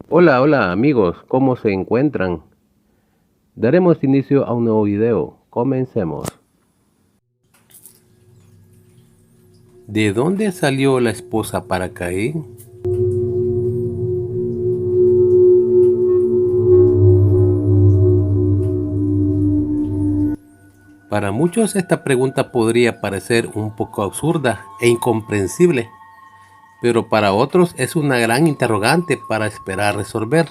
Hola, hola amigos, ¿cómo se encuentran? Daremos inicio a un nuevo video. Comencemos. ¿De dónde salió la esposa para Caín? Para muchos esta pregunta podría parecer un poco absurda e incomprensible, pero para otros es una gran interrogante para esperar resolver.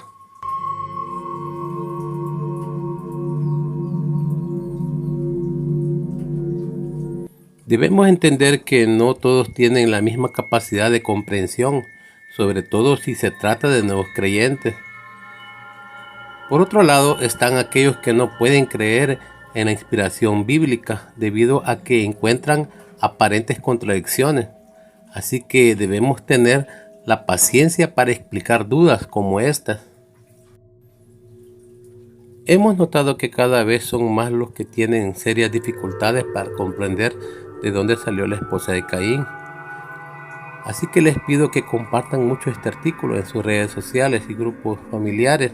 Debemos entender que no todos tienen la misma capacidad de comprensión, sobre todo si se trata de nuevos creyentes. Por otro lado, están aquellos que no pueden creer en la inspiración bíblica debido a que encuentran aparentes contradicciones. Así que debemos tener la paciencia para explicar dudas como estas. Hemos notado que cada vez son más los que tienen serias dificultades para comprender de dónde salió la esposa de Caín. Así que les pido que compartan mucho este artículo en sus redes sociales y grupos familiares.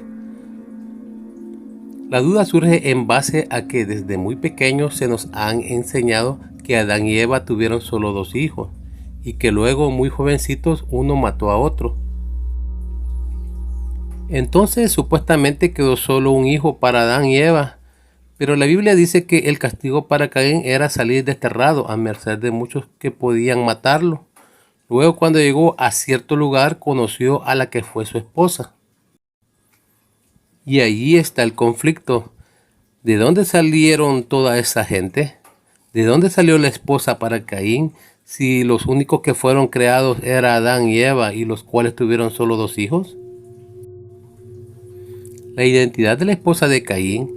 La duda surge en base a que desde muy pequeños se nos han enseñado que Adán y Eva tuvieron solo 2 hijos y que luego muy jovencitos uno mató a otro. Entonces supuestamente quedó solo un hijo para Adán y Eva, pero la Biblia dice que el castigo para Caín era salir desterrado a merced de muchos que podían matarlo. Luego cuando llegó a cierto lugar conoció a la que fue su esposa. Y allí está el conflicto. ¿De dónde salieron toda esa gente? ¿De dónde salió la esposa para Caín si los únicos que fueron creados eran Adán y Eva y los cuales tuvieron solo 2 hijos? La identidad de la esposa de Caín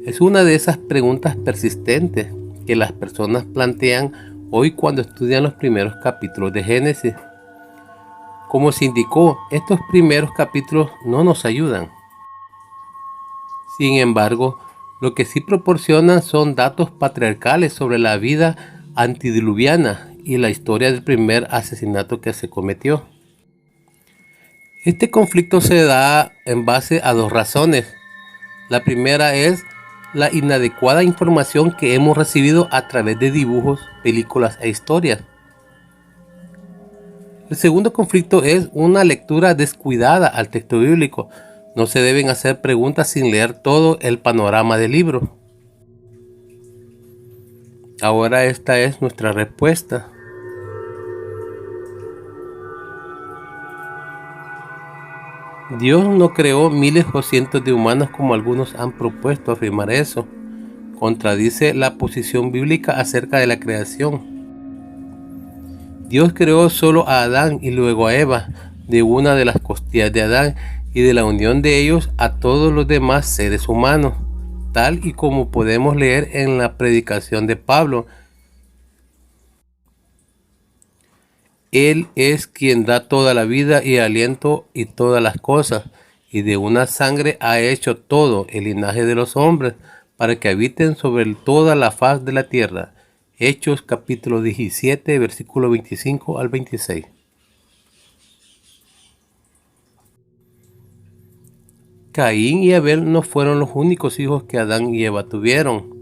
es una de esas preguntas persistentes que las personas plantean hoy cuando estudian los primeros capítulos de Génesis. Como se indicó, estos primeros capítulos no nos ayudan. Sin embargo, lo que sí proporcionan son datos patriarcales sobre la vida antediluviana y la historia del primer asesinato que se cometió. Este conflicto se da en base a 2 razones. La primera es la inadecuada información que hemos recibido a través de dibujos, películas e historias. El segundo conflicto es una lectura descuidada al texto bíblico. No se deben hacer preguntas sin leer todo el panorama del libro. Ahora esta es nuestra respuesta. Dios no creó miles o cientos de humanos como algunos han propuesto afirmar eso. Contradice la posición bíblica acerca de la creación. Dios creó solo a Adán y luego a Eva, de una de las costillas de Adán y de la unión de ellos a todos los demás seres humanos, tal y como podemos leer en la predicación de Pablo. Él es quien da toda la vida y aliento y todas las cosas, y de una sangre ha hecho todo el linaje de los hombres, para que habiten sobre toda la faz de la tierra. Hechos capítulo 17, versículo 25 al 26. Caín y Abel no fueron los únicos hijos que Adán y Eva tuvieron.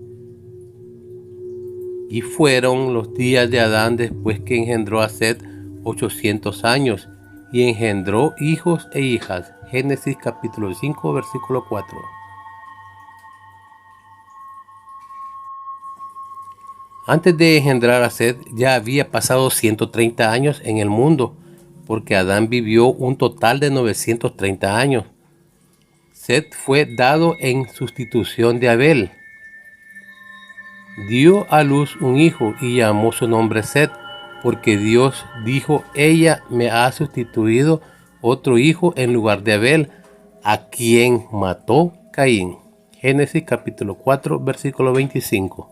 Y fueron los días de Adán después que engendró a Set 800 años y engendró hijos e hijas. Génesis capítulo 5 versículo 4. Antes de engendrar a Set ya había pasado 130 años en el mundo, porque Adán vivió un total de 930 años. Set fue dado en sustitución de Abel. Dio a luz un hijo y llamó su nombre Set, porque Dios dijo: ella me ha sustituido otro hijo en lugar de Abel, a quien mató Caín. Génesis capítulo 4 versículo 25.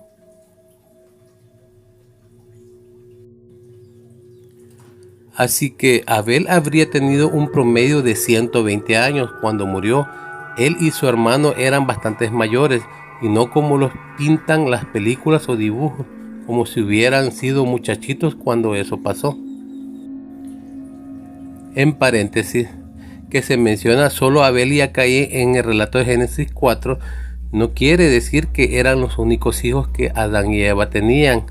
Así que Abel habría tenido un promedio de 120 años cuando murió. Él y su hermano eran bastante mayores y no como los pintan las películas o dibujos, como si hubieran sido muchachitos cuando eso pasó. En paréntesis, que se menciona solo a Abel y a Caín en el relato de Génesis 4, no quiere decir que eran los únicos hijos que Adán y Eva tenían.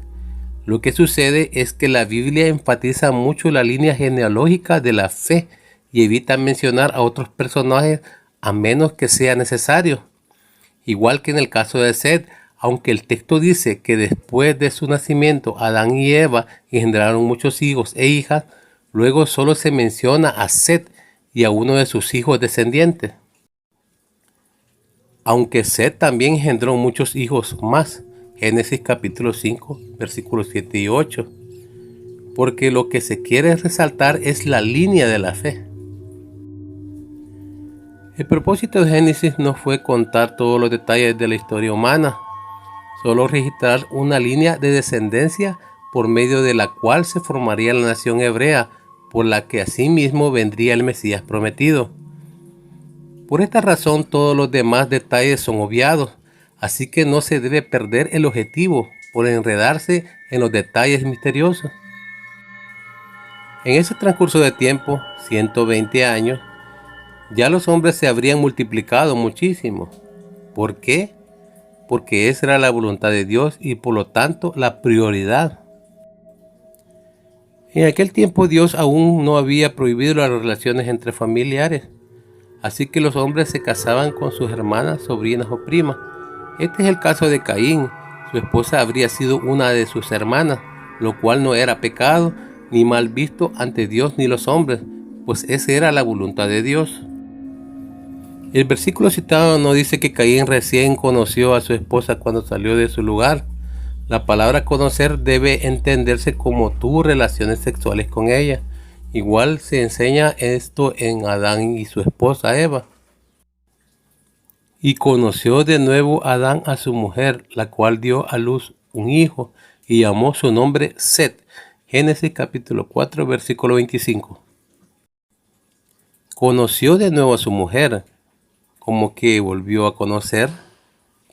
Lo que sucede es que la Biblia enfatiza mucho la línea genealógica de la fe y evita mencionar a otros personajes a menos que sea necesario. Igual que en el caso de Set, aunque el texto dice que después de su nacimiento Adán y Eva engendraron muchos hijos e hijas, luego solo se menciona a Set y a uno de sus hijos descendientes. Aunque Set también engendró muchos hijos más, Génesis capítulo 5, versículos 7 y 8, porque lo que se quiere resaltar es la línea de la fe. El propósito de Génesis no fue contar todos los detalles de la historia humana, solo registrar una línea de descendencia por medio de la cual se formaría la nación hebrea, por la que asimismo vendría el Mesías prometido. Por esta razón todos los demás detalles son obviados, así que no se debe perder el objetivo por enredarse en los detalles misteriosos. En ese transcurso de tiempo, 120 años, ya los hombres se habrían multiplicado muchísimo. ¿Por qué? Porque esa era la voluntad de Dios y por lo tanto la prioridad. En aquel tiempo Dios aún no había prohibido las relaciones entre familiares, así que los hombres se casaban con sus hermanas, sobrinas o primas. Este es el caso de Caín. Su esposa habría sido una de sus hermanas, lo cual no era pecado ni mal visto ante Dios ni los hombres, pues esa era la voluntad de Dios. El versículo citado no dice que Caín recién conoció a su esposa cuando salió de su lugar. La palabra conocer debe entenderse como tuvo relaciones sexuales con ella. Igual se enseña esto en Adán y su esposa Eva. Y conoció de nuevo Adán a su mujer, la cual dio a luz un hijo y llamó su nombre Set. Génesis capítulo 4, versículo 25. Conoció de nuevo a su mujer, como que volvió a conocer.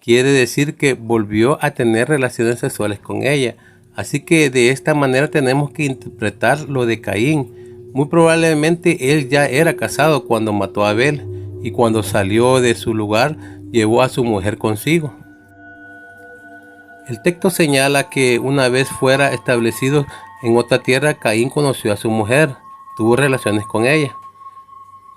Quiere decir que volvió a tener relaciones sexuales con ella. Así que de esta manera tenemos que interpretar lo de Caín. Muy probablemente él ya era casado cuando mató a Abel, y cuando salió de su lugar llevó a su mujer consigo. El texto señala que una vez fuera establecido en otra tierra, Caín conoció a su mujer, tuvo relaciones con ella,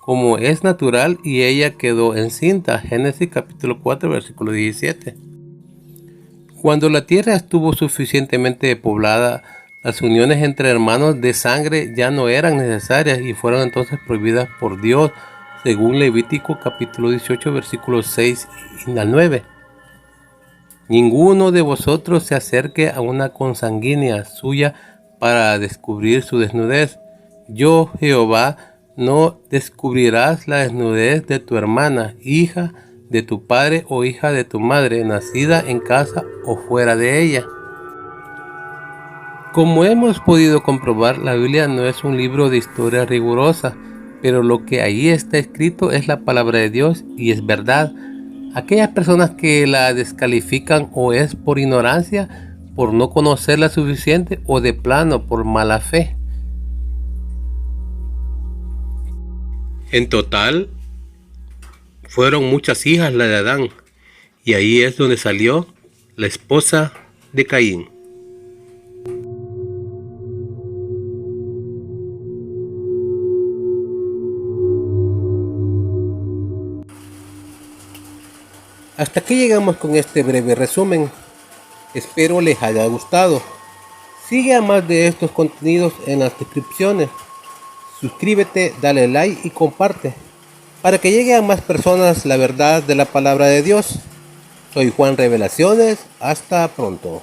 como es natural, y ella quedó encinta. Génesis capítulo 4, versículo 17. Cuando la tierra estuvo suficientemente poblada, las uniones entre hermanos de sangre ya no eran necesarias y fueron entonces prohibidas por Dios, según Levítico capítulo 18, versículos 6 al 9. Ninguno de vosotros se acerque a una consanguínea suya para descubrir su desnudez. Yo, Jehová, no descubrirás la desnudez de tu hermana, hija de tu padre o hija de tu madre, nacida en casa o fuera de ella. Como hemos podido comprobar, la Biblia no es un libro de historia rigurosa, pero lo que ahí está escrito es la palabra de Dios y es verdad. Aquellas personas que la descalifican o es por ignorancia, por no conocerla suficiente o de plano por mala fe. En total, fueron muchas hijas las de Adán, y ahí es donde salió la esposa de Caín. Hasta aquí llegamos con este breve resumen. Espero les haya gustado. Sigue a más de estos contenidos en las descripciones. Suscríbete, dale like y comparte, para que llegue a más personas la verdad de la palabra de Dios. Soy Juan Revelaciones. Hasta pronto.